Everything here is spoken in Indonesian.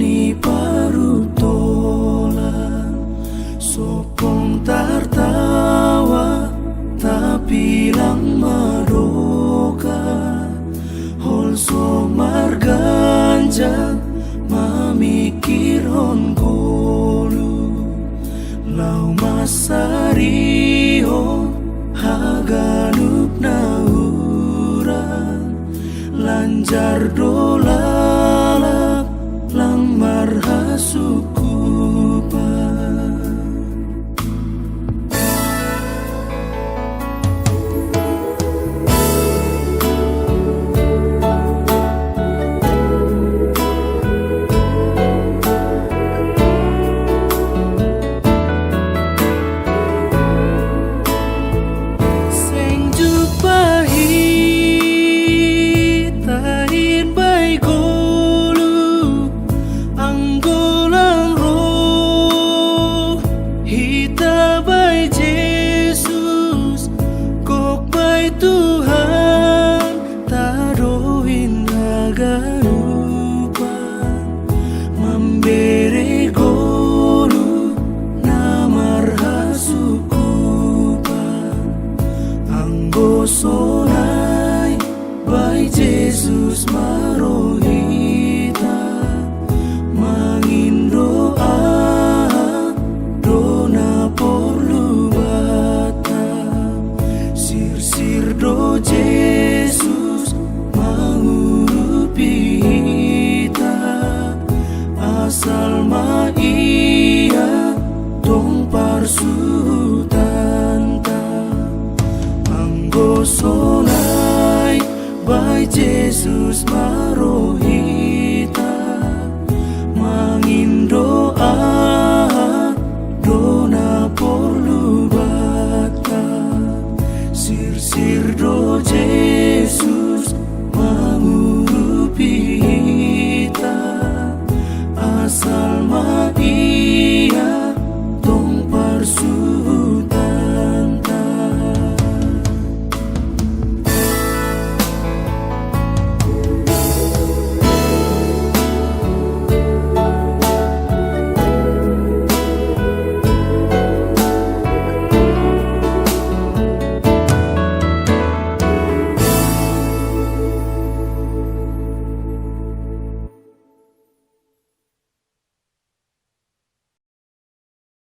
ni parutolan sopong tertawa tapi lang madoka holso marganjang mamikir hon golu lau masariho haganup nauran lanjar dolalak lang marhasukupan. Tuhan taruhin haganupan memberi golu namarhasukupan anggo sonai by Jesus marohita mangindoa dona porlu do Jesus mengurupi kita asal